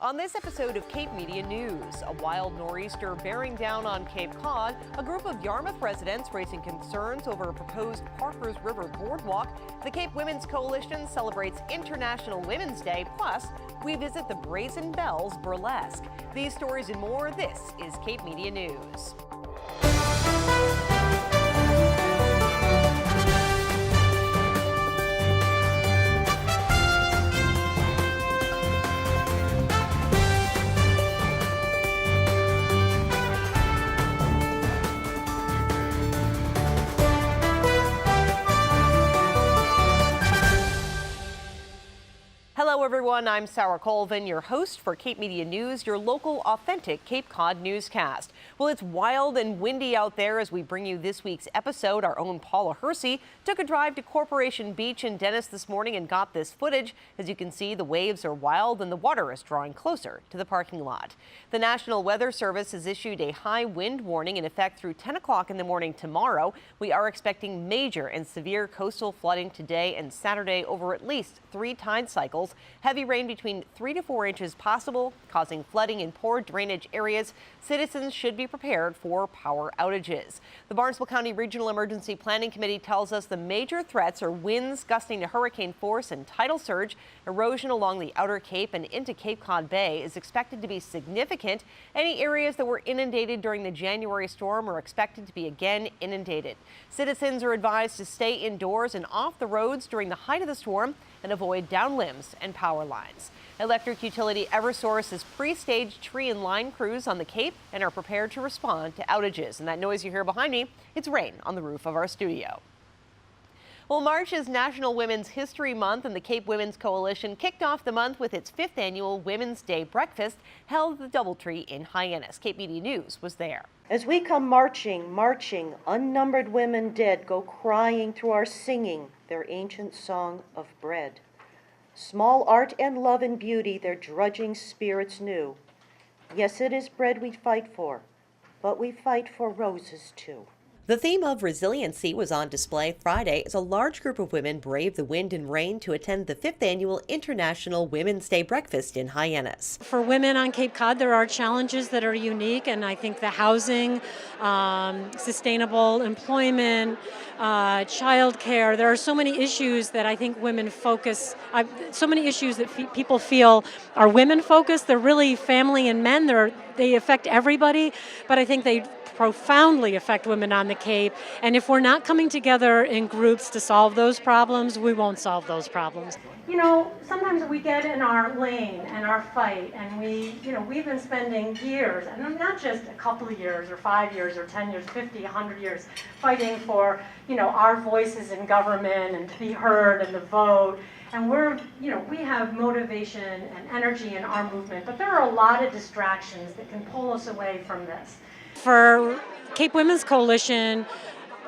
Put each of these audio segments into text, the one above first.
On this episode of Cape Media News, a wild nor'easter bearing down on Cape Cod, a group of Yarmouth residents raising concerns over a proposed Parkers River boardwalk, the Cape Women's Coalition celebrates International Women's Day, plus we visit the Brazen Bells Burlesque. These stories and more, this is Cape Media News. Hello everyone, I'm Sarah Colvin, your host for Cape Media News, your local authentic Cape Cod newscast. Well, it's wild and windy out there as we bring you this week's episode. Our own Paula Hersey took a drive to Corporation Beach in Dennis this morning and got this footage. As you can see, the waves are wild and the water is drawing closer to the parking lot. The National Weather Service has issued a high wind warning in effect through 10 o'clock in the morning tomorrow. We are expecting major and severe coastal flooding today and Saturday over at least 3 tide cycles. Heavy rain between 3 to 4 inches possible, causing flooding in poor drainage areas. Citizens should be prepared for power outages. The Barnstable County Regional Emergency Planning Committee tells us the major threats are winds gusting to hurricane force and tidal surge. Erosion along the outer Cape and into Cape Cod Bay is expected to be significant. Any areas that were inundated during the January storm are expected to be again inundated. Citizens are advised to stay indoors and off the roads during the height of the storm and avoid down limbs and power lines. Electric utility Eversource has pre-staged tree and line crews on the Cape and are prepared to respond to outages. And that noise you hear behind me, it's rain on the roof of our studio. Well, March is National Women's History Month, and the Cape Women's Coalition kicked off the month with its 5th annual Women's Day breakfast held at the Doubletree in Hyannis. Cape Media News was there. As we come marching, unnumbered women dead go crying through our singing their ancient song of bread. Small art and love and beauty their drudging spirits knew. Yes, it is bread we fight for, but we fight for roses too. The theme of resiliency was on display Friday as a large group of women braved the wind and rain to attend the 5th annual International Women's Day breakfast in Hyannis. For women on Cape Cod, there are challenges that are unique, and I think the housing, sustainable employment, childcare, there are so many issues that I think women focus, so many issues that people feel are women focused. They're really family and men, they affect everybody, but I think they profoundly affect women on the Cape, and if we're not coming together in groups to solve those problems, we won't solve those problems. You know, sometimes we get in our lane and our fight, and we've been spending years, and not just a couple of years or 5 years or 10 years, 50, 100 years, fighting for, our voices in government and to be heard and to vote. And we have motivation and energy in our movement, but there are a lot of distractions that can pull us away from this. For Cape Women's Coalition,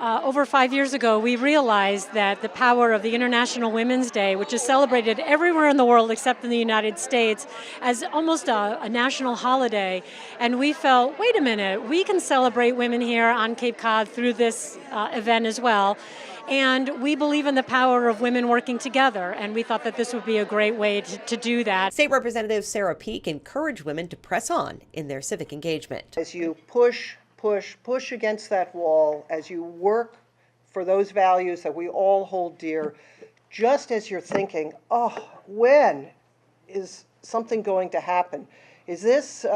over 5 years ago, we realized that the power of the International Women's Day, which is celebrated everywhere in the world except in the United States, as almost a national holiday. And we felt, wait a minute, we can celebrate women here on Cape Cod through this event as well. And we believe in the power of women working together, and we thought that this would be a great way to do that. State Representative Sarah Peak encouraged women to press on in their civic engagement. As you push against that wall, as you work for those values that we all hold dear, just as you're thinking, oh, when is something going to happen? Is this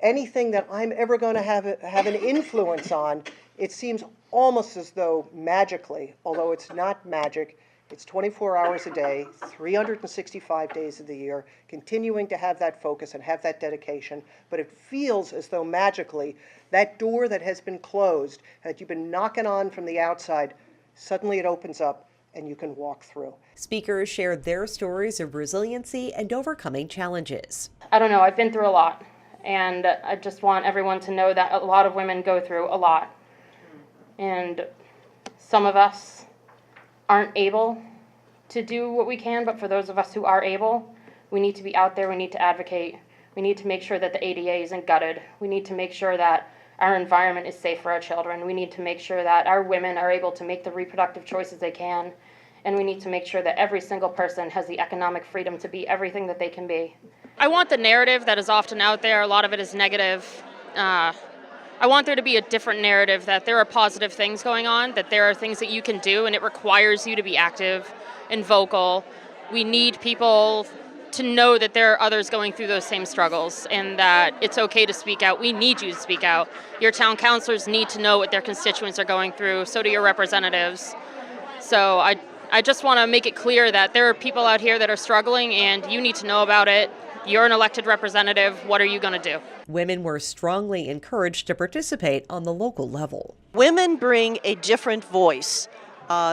anything that I'm ever going to have an influence on? It seems almost as though magically, although it's not magic, it's 24 hours a day, 365 days of the year, continuing to have that focus and have that dedication, but it feels as though magically that door that has been closed, that you've been knocking on from the outside, suddenly it opens up and you can walk through. Speakers shared their stories of resiliency and overcoming challenges. I don't know, I've been through a lot, and I just want everyone to know that a lot of women go through a lot. And some of us aren't able to do what we can, but for those of us who are able, we need to be out there, we need to advocate, we need to make sure that the ADA isn't gutted, we need to make sure that our environment is safe for our children, we need to make sure that our women are able to make the reproductive choices they can, and we need to make sure that every single person has the economic freedom to be everything that they can be. I want the narrative that is often out there, a lot of it is negative. I want there to be a different narrative, that there are positive things going on, that there are things that you can do, and it requires you to be active and vocal. We need people to know that there are others going through those same struggles and that it's okay to speak out. We need you to speak out. Your town councilors need to know what their constituents are going through, so do your representatives. So I just want to make it clear that there are people out here that are struggling and you need to know about it. You're an elected representative. What are you going to do? Women were strongly encouraged to participate on the local level. Women bring a different voice.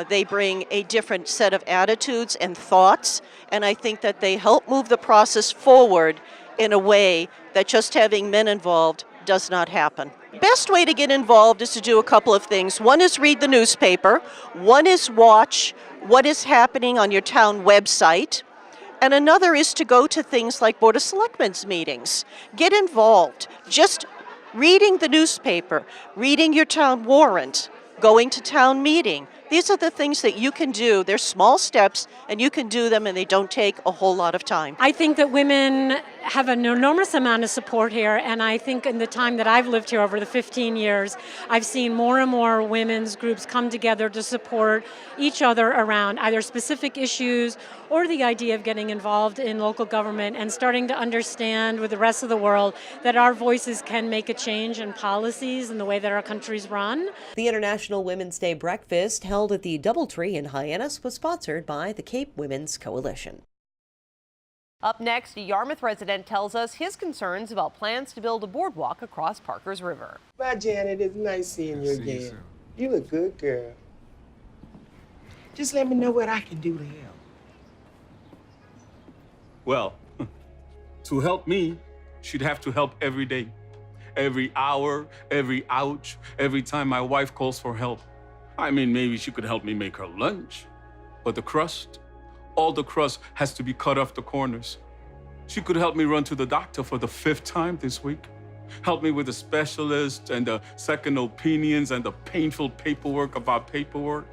They bring a different set of attitudes and thoughts, and I think that they help move the process forward in a way that just having men involved does not happen. Best way to get involved is to do a couple of things. One is read the newspaper. One is watch what is happening on your town website. And another is to go to things like Board of Selectmen's meetings. Get involved. Just reading the newspaper, reading your town warrant, going to town meeting. These are the things that you can do. They're small steps, and you can do them, and they don't take a whole lot of time. I think that women have an enormous amount of support here, and I think in the time that I've lived here over the 15 years, I've seen more and more women's groups come together to support each other around either specific issues or the idea of getting involved in local government and starting to understand with the rest of the world that our voices can make a change in policies and the way that our country's run. The International Women's Day breakfast held at the Doubletree in Hyannis was sponsored by the Cape Women's Coalition. Up next, a Yarmouth resident tells us his concerns about plans to build a boardwalk across Parkers River. Bye, Janet. It's nice seeing you again. You look good, girl. Just let me know what I can do to help. Well, to help me, she'd have to help every day. Every hour, every ouch, every time my wife calls for help. I mean, maybe she could help me make her lunch. But the crust, all the crust has to be cut off the corners. She could help me run to the doctor for the 5th time this week. Help me with the specialist and the second opinions and the painful paperwork about paperwork.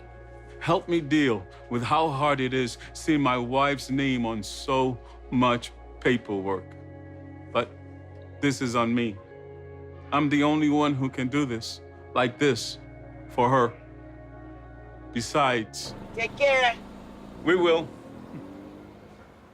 Help me deal with how hard it is seeing my wife's name on so much paperwork. But this is on me. I'm the only one who can do this, like this, for her. Besides, Take care. we will.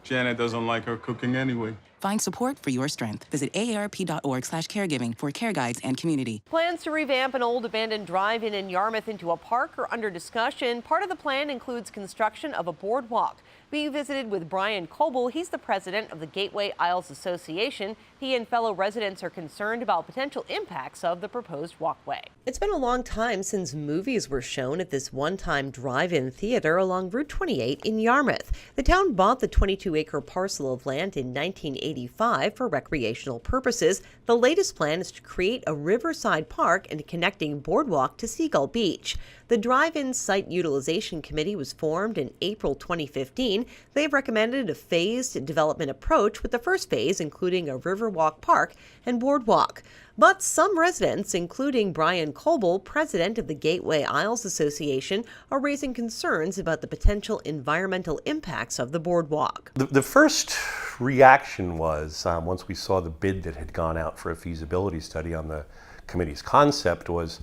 Janet doesn't like her cooking anyway. Find support for your strength. Visit aarp.org/caregiving for care guides and community. Plans to revamp an old abandoned drive-in in Yarmouth into a park are under discussion. Part of the plan includes construction of a boardwalk. We visited with Brian Coble. He's the president of the Gateway Isles Association. He and fellow residents are concerned about potential impacts of the proposed walkway. It's been a long time since movies were shown at this one-time drive-in theater along Route 28 in Yarmouth. The town bought the 22-acre parcel of land in 1985 for recreational purposes. The latest plan is to create a riverside park and a connecting boardwalk to Seagull Beach. The drive-in site utilization committee was formed in April 2015. They've recommended a phased development approach, with the first phase including a Riverwalk Park and boardwalk. But some residents, including Brian Coble, president of the Gateway Isles Association, are raising concerns about the potential environmental impacts of the boardwalk. The first reaction was, once we saw the bid that had gone out for a feasibility study on the committee's concept, was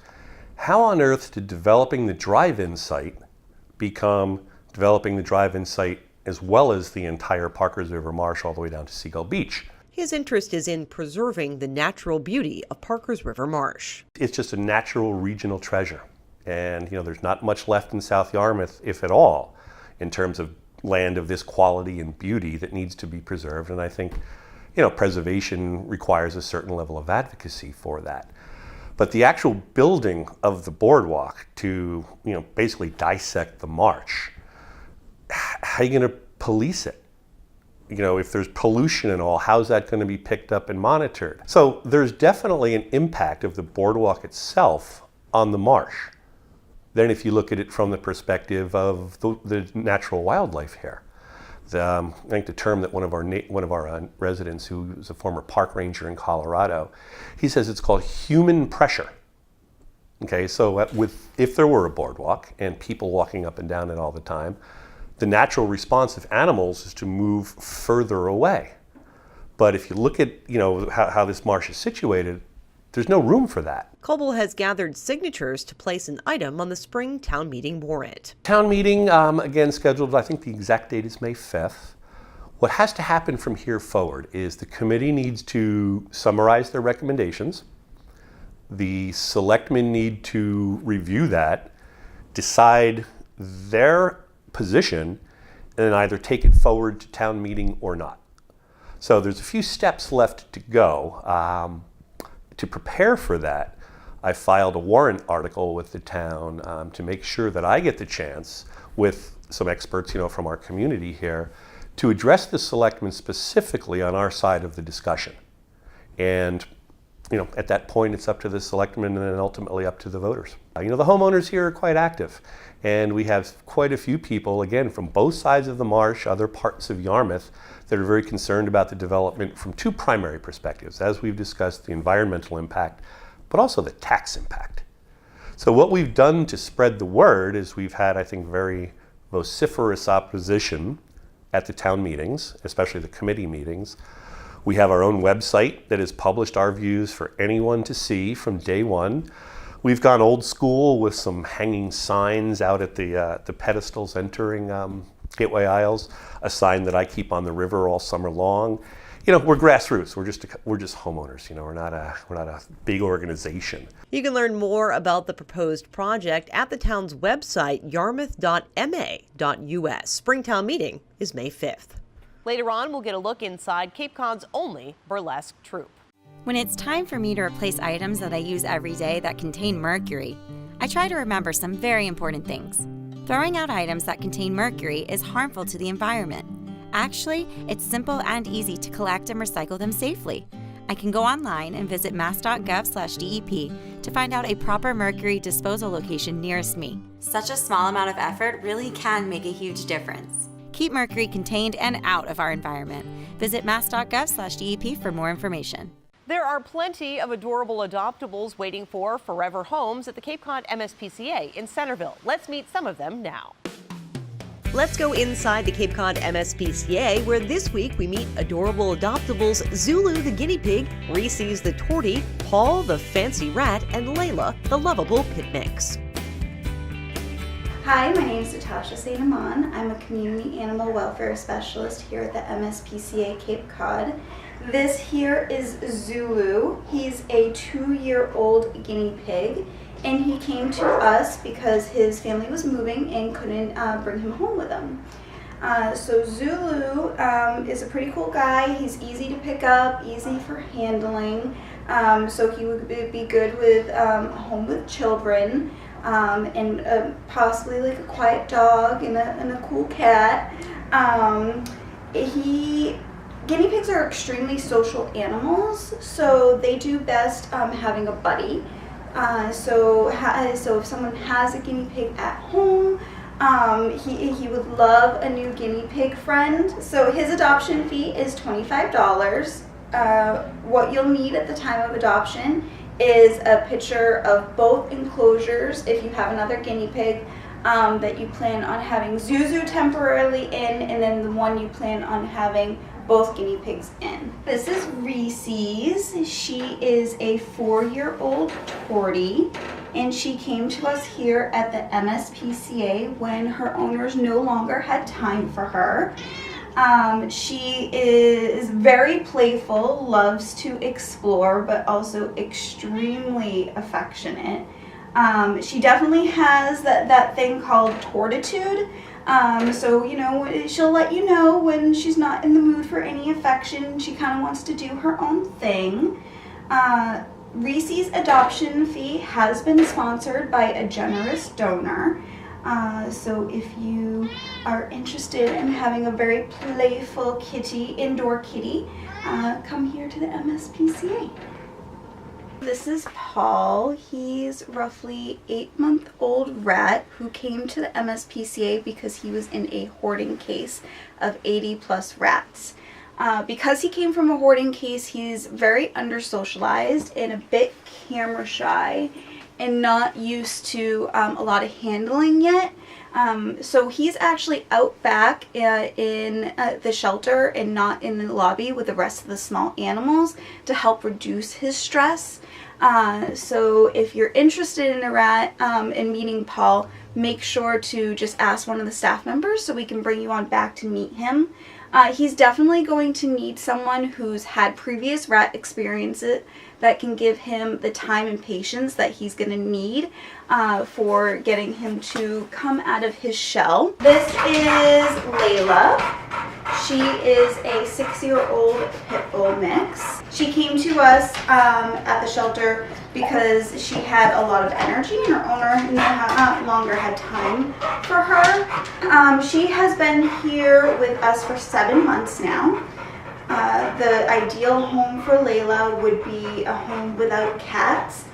how on earth did developing the drive-in site become developing the drive-in site as well as the entire Parkers River Marsh all the way down to Seagull Beach? His interest is in preserving the natural beauty of Parkers River Marsh. It's just a natural regional treasure. And, there's not much left in South Yarmouth, if at all, in terms of land of this quality and beauty that needs to be preserved. And I think, preservation requires a certain level of advocacy for that. But the actual building of the boardwalk to, basically dissect the marsh, how are you going to police it? If there's pollution and all, how's that going to be picked up and monitored? So there's definitely an impact of the boardwalk itself on the marsh. Then if you look at it from the perspective of the natural wildlife here. I think the term that one of our residents, who's a former park ranger in Colorado, he says it's called human pressure. Okay, so if there were a boardwalk and people walking up and down it all the time, the natural response of animals is to move further away. But if you look at, how this marsh is situated, there's no room for that. Coble has gathered signatures to place an item on the spring town meeting warrant. Town meeting, again, scheduled, I think the exact date is May 5th. What has to happen from here forward is the committee needs to summarize their recommendations. The selectmen need to review that, decide their position, and then either take it forward to town meeting or not. So there's a few steps left to go. To prepare for that, I filed a warrant article with the town to make sure that I get the chance, with some experts, from our community here, to address the selectmen specifically on our side of the discussion. And, at that point, it's up to the selectmen and then ultimately up to the voters. The homeowners here are quite active, and we have quite a few people, again, from both sides of the marsh, other parts of Yarmouth, that are very concerned about the development from two primary perspectives, as we've discussed, the environmental impact, but also the tax impact. So what we've done to spread the word is we've had, I think, very vociferous opposition at the town meetings, especially the committee meetings. We have our own website that has published our views for anyone to see from day one. We've gone old school with some hanging signs out at the pedestals entering Gateway Isles, a sign that I keep on the river all summer long. We're grassroots. We're just homeowners. We're not a big organization. You can learn more about the proposed project at the town's website, yarmouth.ma.us. Springtown meeting is May 5th. Later on, we'll get a look inside Cape Cod's only burlesque troupe. When it's time for me to replace items that I use every day that contain mercury, I try to remember some very important things. Throwing out items that contain mercury is harmful to the environment. Actually, it's simple and easy to collect and recycle them safely. I can go online and visit mass.gov/DEP to find out a proper mercury disposal location nearest me. Such a small amount of effort really can make a huge difference. Keep mercury contained and out of our environment. Visit mass.gov/DEP for more information. There are plenty of adorable adoptables waiting for forever homes at the Cape Cod MSPCA in Centerville. Let's meet some of them now. Let's go inside the Cape Cod MSPCA, where this week we meet adorable adoptables Zulu the guinea pig, Reese's the tortie, Paul the fancy rat, and Layla the lovable pit mix. Hi, my name is Natasha St. Amon. I'm a community animal welfare specialist here at the MSPCA Cape Cod. This here is Zulu. He's a 2-year-old guinea pig, and he came to us because his family was moving and couldn't bring him home with them. So Zulu is a pretty cool guy. He's easy to pick up, easy for handling, so he would be good with home with children. And possibly like a quiet dog and a cool cat. Guinea pigs are extremely social animals, so they do best having a buddy. So if someone has a guinea pig at home, he would love a new guinea pig friend. So his adoption fee is $25. What you'll need at the time of adoption is a picture of both enclosures if you have another guinea pig that you plan on having Zuzu temporarily in, and then the one you plan on having both guinea pigs in. This is Reese's. She is a 4-year-old tortie, and she came to us here at the MSPCA when her owners no longer had time for her. She is very playful, loves to explore, but also extremely affectionate. She definitely has that thing called tortitude. So, she'll let you know when she's not in the mood for any affection. She kind of wants to do her own thing. Reese's adoption fee has been sponsored by a generous donor. So if you are interested in having a very playful kitty, indoor kitty, come here to the MSPCA. This is Paul. He's roughly 8-month-old rat who came to the MSPCA because he was in a hoarding case of 80+ rats. Because he came from a hoarding case, he's very undersocialized and a bit camera shy and not used to a lot of handling yet. So he's actually out back in the shelter and not in the lobby with the rest of the small animals to help reduce his stress. So if you're interested in a rat and meeting Paul, make sure to just ask one of the staff members so we can bring you on back to meet him. He's definitely going to need someone who's had previous rat experiences that can give him the time and patience that he's going to need for getting him to come out of his shell. This is Layla. She is a 6-year-old pit bull mix. She came to us at the shelter because she had a lot of energy and her owner no longer had time for her. She has been here with us for 7 months now. The ideal home for Layla would be a home without cats,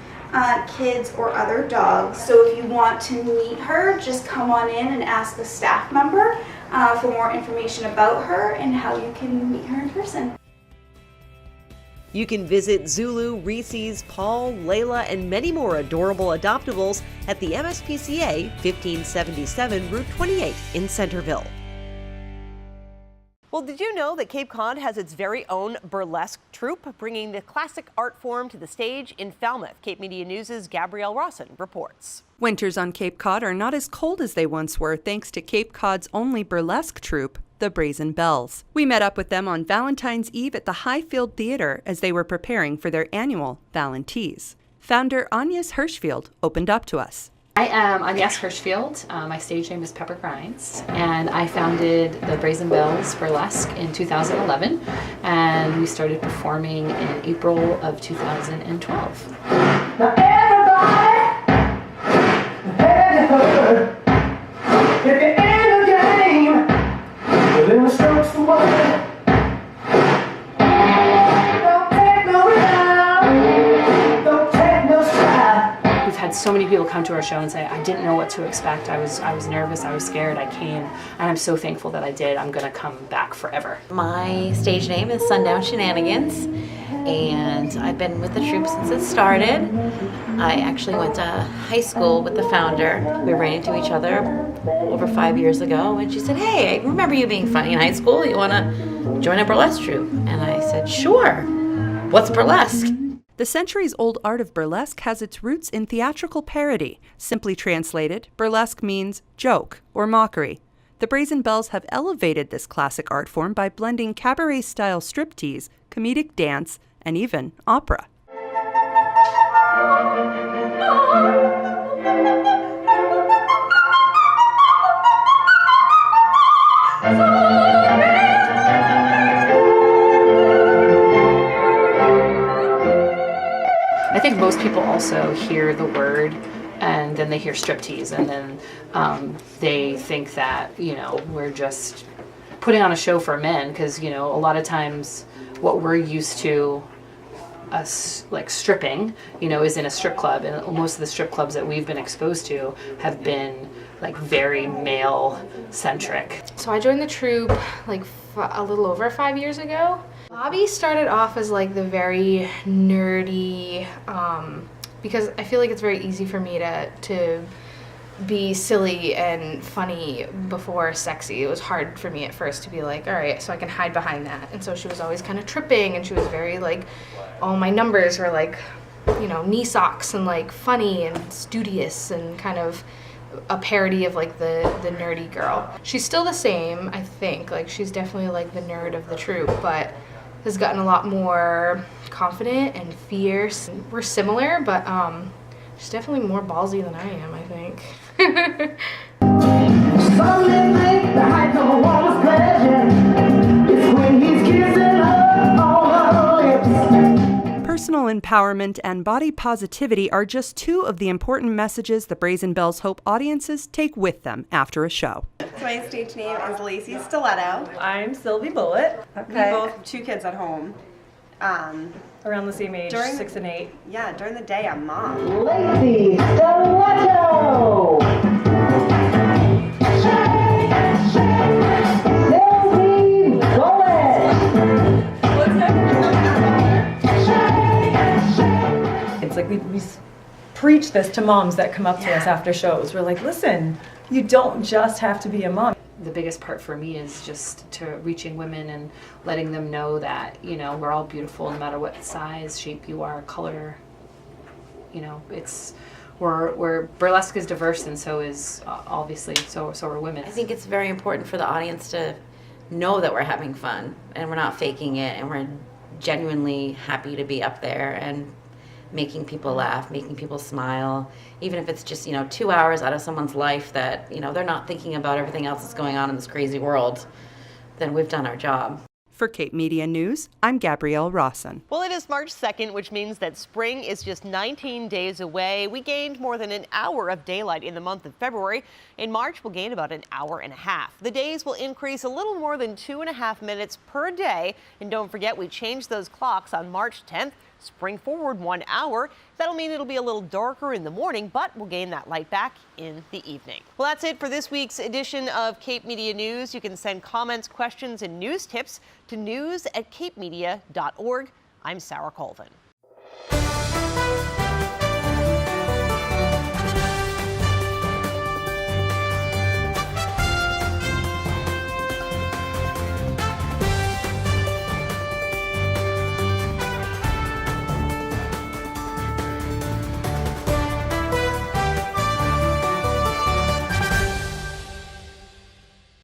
kids, or other dogs. So if you want to meet her, just come on in and ask the staff member for more information about her and how you can meet her in person. You can visit Zulu, Reese's, Paul, Layla, and many more adorable adoptables at the MSPCA 1577 Route 28 in Centerville. Well, did you know that Cape Cod has its very own burlesque troupe, bringing the classic art form to the stage in Falmouth? Cape Media News' Gabrielle Rawson reports. Winters on Cape Cod are not as cold as they once were thanks to Cape Cod's only burlesque troupe, the Brazen Bells. We met up with them on Valentine's Eve at the Highfield Theater as they were preparing for their annual Valentees. Founder Agnes Hirschfield opened up to us. I am Agnes Hirschfield. My stage name is Pepper Grinds, and I founded the Brazen Bells Burlesque in 2011, and we started performing in April of 2012. Now everybody, if you're in the game, within the strokes of one, don't take no rebound, don't take no stride. We've had so many people come to our show and say, I didn't know what to expect. I was nervous, I was scared, I came, and I'm so thankful that I did. I'm gonna come back forever. My stage name is Sundown Shenanigans, and I've been with the troupe since it started. I actually went to high school with the founder. We ran into each other over 5 years ago, and she said, hey, I remember you being funny in high school. You wanna join a burlesque troupe? And I said, sure. What's burlesque? The centuries-old art of burlesque has its roots in theatrical parody. Simply translated, burlesque means joke or mockery. The Brazen Bells have elevated this classic art form by blending cabaret-style striptease, comedic dance, and even opera. I think most people also hear the word and then they hear striptease and then they think that, you know, we're just putting on a show for men because, you know, a lot of times what we're used to us like stripping, you know, is in a strip club, and most of the strip clubs that we've been exposed to have been like very male centric. So I joined the troupe like a little over 5 years ago. Bobby started off as like the very nerdy, because I feel like it's very easy for me to be silly and funny before sexy. It was hard for me at first to be like, all right, so I can hide behind that. And so she was always kind of tripping, and she was very like, all my numbers were like, you know, knee socks and like funny and studious and kind of a parody of like the nerdy girl. She's still the same, I think. Like she's definitely like the nerd of the troupe, but has gotten a lot more confident and fierce. We're similar, but she's definitely more ballsy than I am, I think. Personal empowerment and body positivity are just two of the important messages the Brazen Bells hope audiences take with them after a show. My stage name is Lacey Stiletto. I'm Sylvie Bullitt. We both have 2 kids at home. Around the same age, 6 and 8. Yeah, during the day I'm mom. Lacey Stiletto! Sylvie Bullitt! It's like we preach this to moms that come up to us after shows. We're like, listen, You don't just have to be a mom. The biggest part for me is just to reaching women and letting them know that, you know, we're all beautiful no matter what size, shape you are, color. You know, we're burlesque is diverse, and so is obviously so are women. I think it's very important for the audience to know that we're having fun and we're not faking it, and we're genuinely happy to be up there and making people laugh, making people smile, even if it's just, 2 hours out of someone's life that, they're not thinking about everything else that's going on in this crazy world, then we've done our job. For Cape Media News, I'm Gabrielle Rawson. Well, it is March 2nd, which means that spring is just 19 days away. We gained more than an hour of daylight in the month of February. In March, we'll gain about an hour and a half. The days will increase a little more than 2.5 minutes per day. And don't forget, we changed those clocks on March 10th. Spring forward 1 hour. That'll mean it'll be a little darker in the morning, but we'll gain that light back in the evening. Well, that's it for this week's edition of Cape Media News. You can send comments, questions, and news tips to news@capemedia.org. I'm Sarah Colvin.